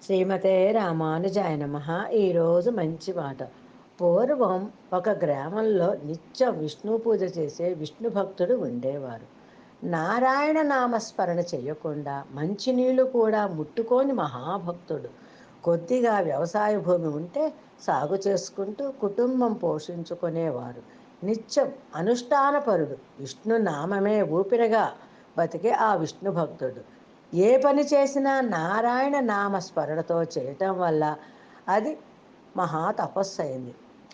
శ్రీమతే రామానుజాయ నమః. ఈరోజు మంచి మాట. పూర్వం ఒక గ్రామంలో నిత్యం విష్ణు పూజ చేసే విష్ణు భక్తుడు ఉండేవారు. నారాయణ నామస్మరణ చేయకుండా మంచినీళ్ళు కూడా ముట్టుకోని మహాభక్తుడు. కొద్దిగా వ్యవసాయ భూమి ఉంటే సాగు చేసుకుంటూ కుటుంబం పోషించుకునేవారు. నిత్యం అనుష్ఠానపరుడు. విష్ణు నామమే ఊపిరిగా బతికే ఆ విష్ణు భక్తుడు ఏ పని చేసినా నారాయణ నామస్మరణతో చేయటం వల్ల అది మహా తపస్సయింది.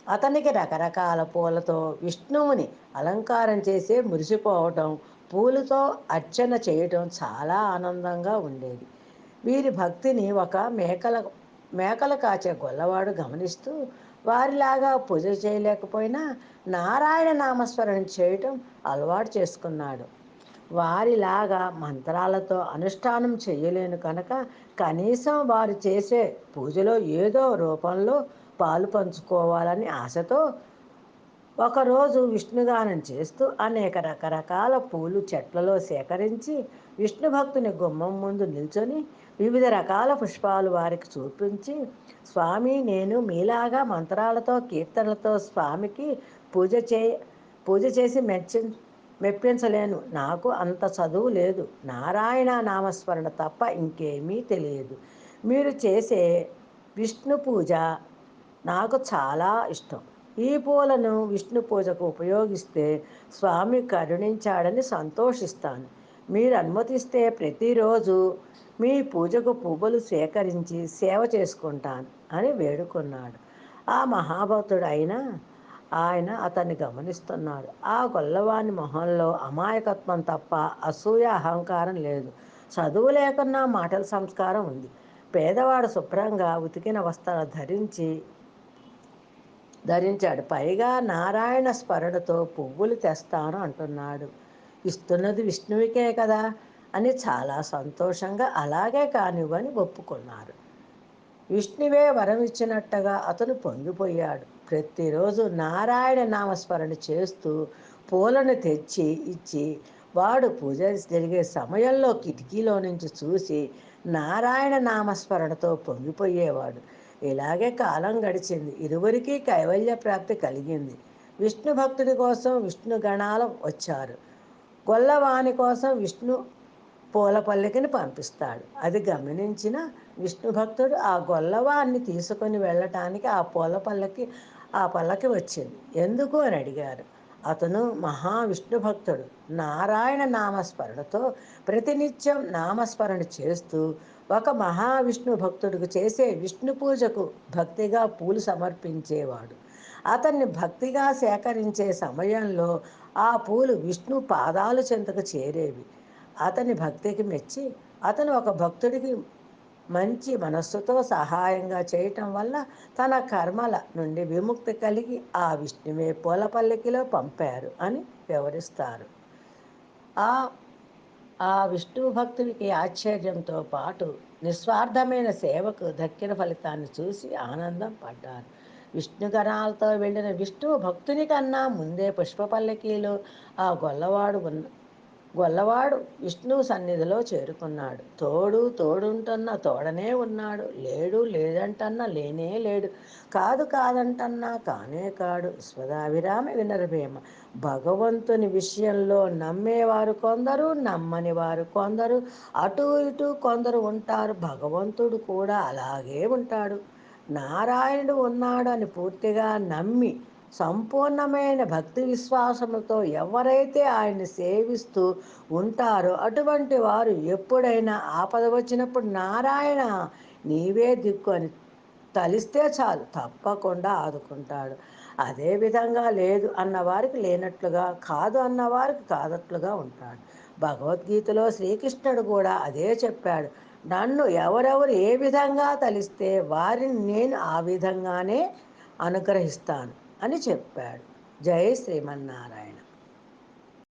అతనికి రకరకాల పూలతో విష్ణువుని అలంకారం చేసి మురిసిపోవటం, పూలతో అర్చన చేయటం చాలా ఆనందంగా ఉండేది. వీరి భక్తిని ఒక మేకలు కాచే గొల్లవాడు గమనిస్తూ వారిలాగా పూజ చేయలేకపోయినా నారాయణ నామస్మరణ చేయటం అలవాటు చేసుకున్నాడు. వారిలాగా మంత్రాలతో అనుష్ఠానం చేయలేను కనుక కనీసం వారు చేసే పూజలో ఏదో రూపంలో పాలు పంచుకోవాలని ఆశతో ఒకరోజు విష్ణుగానం చేస్తూ అనేక రకరకాల పూలు చెట్లలో సేకరించి విష్ణు భక్తుని గుమ్మం ముందు నిల్చొని వివిధ రకాల పుష్పాలు వారికి చూపించి, స్వామి, నేను మీలాగా మంత్రాలతో కీర్తనలతో స్వామికి పూజ చే పూజ చేసి మెప్పించలేను. నాకు అంత చదువు లేదు. నారాయణ నామస్మరణ తప్ప ఇంకేమీ తెలియదు. మీరు చేసే విష్ణు పూజ నాకు చాలా ఇష్టం. ఈ పూలను విష్ణు పూజకు ఉపయోగిస్తే స్వామి కరుణించాడని సంతోషిస్తాను. మీరు అనుమతిస్తే ప్రతిరోజు మీ పూజకు పువ్వులు సేకరించి సేవ చేసుకుంటాను అని వేడుకున్నాడు. ఆ మహాభక్తుడు ఆయన అతన్ని గమనిస్తున్నాడు. ఆ గొల్లవాని మొహంలో అమాయకత్వం తప్ప అసూయ, అహంకారం లేదు. చదువు లేకున్నా మాటల సంస్కారం ఉంది. పేదవాడు శుభ్రంగా ఉతికిన వస్త్రాలు ధరించాడు. పైగా నారాయణ స్మరణతో పువ్వులు తెస్తాను అంటున్నాడు. ఇస్తున్నది విష్ణువుకే కదా అని చాలా సంతోషంగా అలాగే కానివ్వని ఒప్పుకున్నారు. విష్ణువే వరం ఇచ్చినట్టుగా అతను పొంగిపోయాడు. ప్రతిరోజు నారాయణ నామస్మరణ చేస్తూ పూలను తెచ్చి ఇచ్చి వాడు పూజ జరిగే సమయంలో కిటికీలో నుంచి చూసి నారాయణ నామస్మరణతో పొంగిపోయేవాడు. ఇలాగే కాలం గడిచింది. ఇరువురికి కైవల్య ప్రాప్తి కలిగింది. విష్ణు భక్తుడి కోసం విష్ణు గణాలు వచ్చారు. గొల్లవాని కోసం విష్ణు పూల పల్లకిని పంపిస్తాడు. అది గమనించిన విష్ణు భక్తుడు ఆ గొల్లవాన్ని తీసుకొని వెళ్ళటానికి ఆ పల్లకి వచ్చింది. ఎందుకు అని అడిగారు. అతను మహావిష్ణు భక్తుడు. నారాయణ నామస్మరణతో ప్రతినిత్యం నామస్మరణ చేస్తూ ఒక మహావిష్ణు భక్తుడికి చేసే విష్ణు పూజకు భక్తిగా పూలు సమర్పించేవాడు. అతన్ని భక్తిగా సేకరించే సమయంలో ఆ పూలు విష్ణు పాదాలు చెంతకు చేరేవి. అతని భక్తికి మెచ్చి అతను ఒక భక్తుడికి మంచి మనస్సుతో సహాయంగా చేయటం వల్ల తన కర్మల నుండి విముక్తి కలిగి ఆ విష్ణువే పూలపల్లికిలో పంపారు అని వివరిస్తారు. ఆ ఆ విష్ణు భక్తుడికి ఆశ్చర్యంతో పాటు నిస్వార్థమైన సేవకు దక్కిన ఫలితాన్ని చూసి ఆనందం పడ్డారు. విష్ణుగణాలతో వెళ్ళిన విష్ణు భక్తుని కన్నా ముందే పుష్పపల్లకీలో ఆ గొల్లవాడు విష్ణువు సన్నిధిలో చేరుకున్నాడు. తోడుంటున్న తోడనే ఉన్నాడు. లేదంటన్నా లేనే లేడు. కాదంటన్నా కానే కాడు. విశ్వదాభిరామ వినరభేమ. భగవంతుని విషయంలో నమ్మేవారు కొందరు, నమ్మని వారు కొందరు, అటు ఇటు కొందరు ఉంటారు. భగవంతుడు కూడా అలాగే ఉంటాడు. నారాయణుడు ఉన్నాడు అని పూర్తిగా నమ్మి సంపూర్ణమైన భక్తి విశ్వాసములతో ఎవరైతే ఆయన్ని సేవిస్తూ ఉంటారో అటువంటి వారు ఎప్పుడైనా ఆపద వచ్చినప్పుడు నారాయణ నీవే దిక్కు అని తలిస్తే చాలు, తప్పకుండా ఆదుకుంటాడు. అదేవిధంగా లేదు అన్నవారికి లేనట్లుగా, కాదు అన్నవారికి కాదట్లుగా ఉంటాడు. భగవద్గీతలో శ్రీకృష్ణుడు కూడా అదే చెప్పాడు. నన్ను ఎవరెవరు ఏ విధంగా తలిస్తే వారిని నేను ఆ విధంగానే అనుగ్రహిస్తాను అని చెప్పాడు. జై శ్రీమన్నారాయణ.